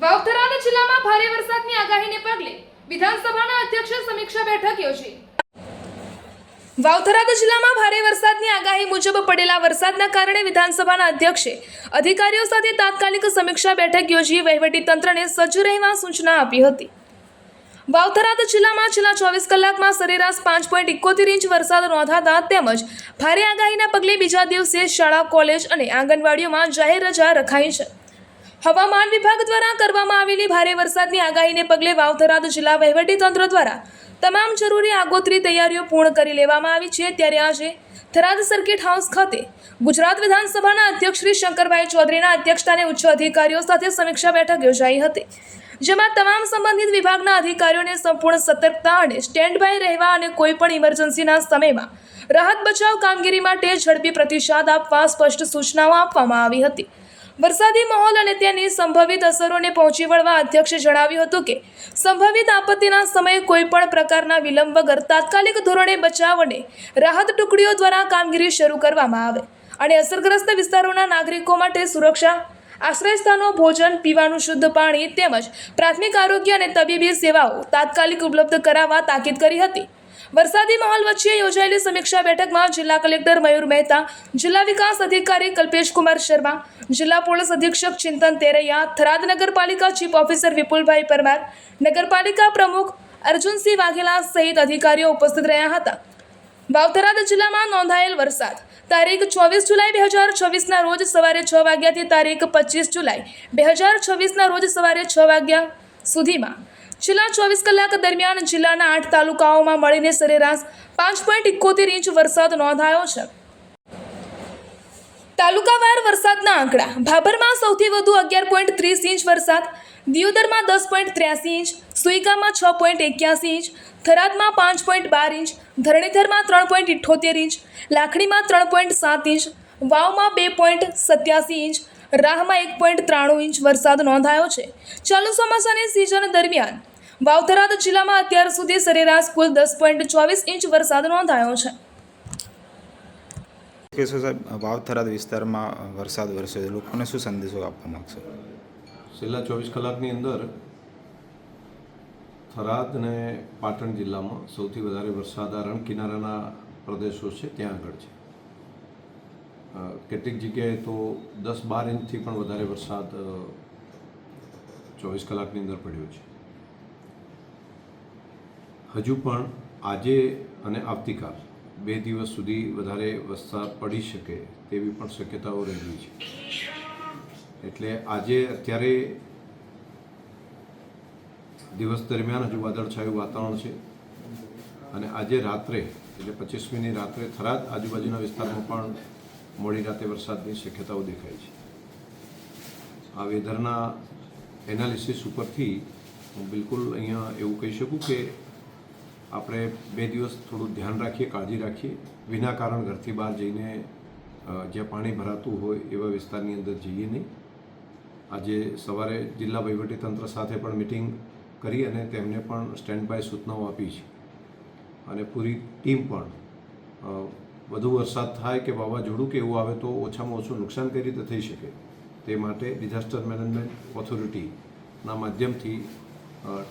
વાવથરાદ જિલ્લામાં ભારે વરસાદની આગાહીને પગલે વિધાનસભાના અધ્યક્ષે સમીક્ષા બેઠક યોજી। વાવથરાદ જિલ્લામાં ભારે વરસાદની આગાહી મુજબ પડેલા વરસાદના કારણે વિધાનસભાના અધ્યક્ષે અધિકારીઓ સાથે તાત્કાલિક સમીક્ષા બેઠક યોજી વહીવટી તંત્રને સજ્જ રહેવા સૂચના આપી હતી। વાવથરાદ જિલ્લામાં છેલ્લા 24 કલાકમાં સરેરાશ 5.71 ઇંચ વરસાદ નોંધાતા તેમજ ભારે આગાહીના પગલે બીજા દિવસે શાળા, કોલેજ અને આંગણવાડીઓમાં જાહેર રજા રખાઈ છે। હવામાન વિભાગ દ્વારા કરવામાં આવેલી ભારે વરસાદની આગાહીને પગલે વાવથરાદ જિલ્લા વહીવટી તંત્ર દ્વારા તમામ જરૂરી આગોતરી તૈયારીઓ પૂર્ણ કરી લેવામાં આવી છે। ત્યારે આજે થરાદ સર્કિટ હાઉસ ખાતે ગુજરાત વિધાનસભાના અધ્યક્ષ શ્રી શંકરભાઈ ચૌધરીના અધ્યક્ષસ્થાને ઉચ્ચ અધિકારીઓ સાથે સમીક્ષા બેઠક યોજાઈ હતી, જેમાં તમામ સંબંધિત વિભાગના અધિકારીઓને સંપૂર્ણ સતર્કતા અને સ્ટેન્ડ બાય રહેવા અને કોઈપણ ઇમરજન્સીના સમયમાં રાહત બચાવ કામગીરી માટે ઝડપી પ્રતિસાદ આપવા સ્પષ્ટ સૂચનાઓ આપવામાં આવી હતી। વરસાદી માહોલ અને તેની સંભવિત અસરોને પહોંચી વળવા અધ્યક્ષે જણાવ્યું હતું કે સંભવિત આપત્તિના સમયે કોઈપણ પ્રકારના વિલંબ વગર તાત્કાલિક ધોરણે બચાવ અને રાહત ટુકડીઓ દ્વારા કામગીરી શરૂ કરવામાં આવે અને અસરગ્રસ્ત વિસ્તારોના નાગરિકો માટે સુરક્ષા, આશ્રયસ્થાનો, ભોજન, પીવાનું શુદ્ધ પાણી તેમજ પ્રાથમિક આરોગ્ય અને તબીબી સેવાઓ તાત્કાલિક ઉપલબ્ધ કરાવવા તાકીદ કરી હતી। વરસાદી માહોલ વચ્ચે યોજાયેલી સમીક્ષા બેઠકમાં જિલ્લા કલેક્ટર મયુર મહેતા, જિલ્લા વિકાસ અધિકારી કલ્પેશ કુમાર શર્મા, જિલ્લા પોલીસ અધિક્ષક ચિંતન તેરૈયા, થરાદ નગરપાલિકા ચીફ ઓફિસર વિપુલભાઈ પરમાર, નગરપાલિકા પ્રમુખ અર્જુનસિંહ વાઘેલા સહિત અધિકારીઓ ઉપસ્થિત રહ્યા હતા। વાવથરાદ જિલ્લામાં નોંધાયેલ વરસાદ તારીખ 24 જુલાઈ 2024ના રોજ સવારે 6 વાગ્યાથી તારીખ 25 જુલાઈ 2026ના રોજ સવારે 6 વાગ્યા સુધીમાં છેલ્લા 24 કલાક દરમિયાન જિલ્લાના 8 તાલુકાઓમાં મળીને સરેરાશ 5.71 ઇંચ વરસાદ નોંધાયો છે। તાલુકાવાર વરસાદના આંકડા: ભાભરમાં સૌથી વધુ 11.30 ઇંચ વરસાદ, દિયોદરમાં 10.83 ઇંચ, સુઈગામાં 6.81 ઇંચ, થરાદમાં 5.12 ઇંચ, ધરણીધરમાં 3.78 ઇંચ, લાખણીમાં 3.7 ઇંચ, વાવમાં 2.87 ઇંચ, રાહમાં 1.93 ઇંચ વરસાદ નોંધાયો છે। ચાલુ ચોમાસાની સિઝન દરમિયાન વાવથરાદ જિલ્લામાં અત્યાર સુધી સરેરાશ કુલ 10.24 ઇંચ વરસાદ નોંધાયો છે। સાહેબ, વાવથરાદ વિસ્તારમાં વરસાદ વરસ્યો છે, લોકોને શું સંદેશો આપવા માંગશો? છેલ્લા 24 કલાકની અંદર થરાદ અને પાટણ જિલ્લામાં સૌથી વધારે વરસાદ રણ કિનારાના પ્રદેશો છે ત્યાં આગળ છે। કેટલીક જગ્યાએ તો 10-12 ઇંચથી પણ વધારે વરસાદ 24 કલાકની અંદર પડ્યો છે। હજુ પણ આજે અને આવતીકાલ 2 દિવસ સુધી વધારે વરસાદ પડી શકે તેવી પણ શક્યતાઓ રહેલી છે। એટલે આજે અત્યારે દિવસ દરમિયાન હજુ વાદળછાયું વાતાવરણ છે અને આજે રાત્રે એટલે 25મીની રાત્રે થરાદ આજુબાજુના વિસ્તારમાં પણ મોડી રાતે વરસાદની શક્યતાઓ દેખાય છે। આ વેધરના એનાલિસિસ ઉપરથી હું બિલકુલ અહીંયા એવું કહી શકું કે આપણે 2 દિવસ થોડું ધ્યાન રાખીએ, કાળજી રાખીએ, વિના કારણ ઘરથી બહાર જઈને જ્યાં પાણી ભરાતું હોય એવા વિસ્તારની અંદર જઈએ નહીં। આજે સવારે જિલ્લા વહીવટીતંત્ર સાથે પણ મિટિંગ કરી અને તેમને પણ સ્ટેન્ડ બાય સૂચનાઓ આપી છે અને પૂરી ટીમ પણ વધુ વરસાદ થાય કે વાવાઝોડું કે એવું આવે તો ઓછામાં ઓછું નુકસાન કઈ રીતે થઈ શકે તે માટે ડિઝાસ્ટર મેનેજમેન્ટ ઓથોરિટીના માધ્યમથી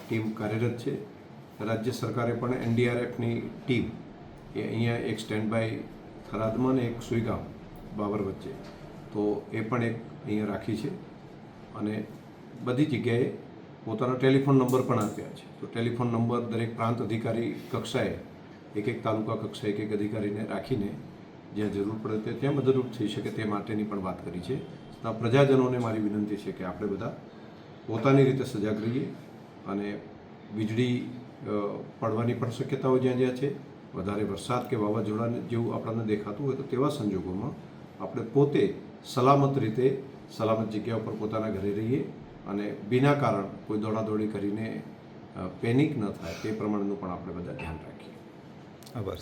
ટીમ કાર્યરત છે। રાજ્ય સરકારે પણ NDRFની ટીમ એ અહીંયા એક સ્ટેન્ડ બાય થરાદમાં ને એક સુઈગામ બાબર વચ્ચે તો એ પણ એક અહીંયા રાખી છે અને બધી જગ્યાએ પોતાના ટેલિફોન નંબર પણ આપ્યા છે। તો ટેલિફોન નંબર દરેક પ્રાંત અધિકારી કક્ષાએ એક તાલુકા કક્ષાએ એક અધિકારીને રાખીને જ્યાં જરૂર પડે ત્યાં મદદરૂપ થઈ શકે તે માટેની પણ વાત કરી છે। પ્રજાજનોને મારી વિનંતી છે કે આપણે બધા પોતાની રીતે સજાગ રહીએ અને વીજળી પડવાની પણ શક્યતાઓ જ્યાં જ્યાં છે, વધારે વરસાદ કે વાવાઝોડા જેવું આપણને દેખાતું હોય તો તેવા સંજોગોમાં આપણે પોતે સલામત રીતે સલામત જગ્યા ઉપર પોતાના ઘરે રહીએ અને વિના કારણ કોઈ દોડાદોડી કરીને પેનિક ન થાય તે પ્રમાણેનું પણ આપણે બધા ધ્યાન રાખીએ। આભાર।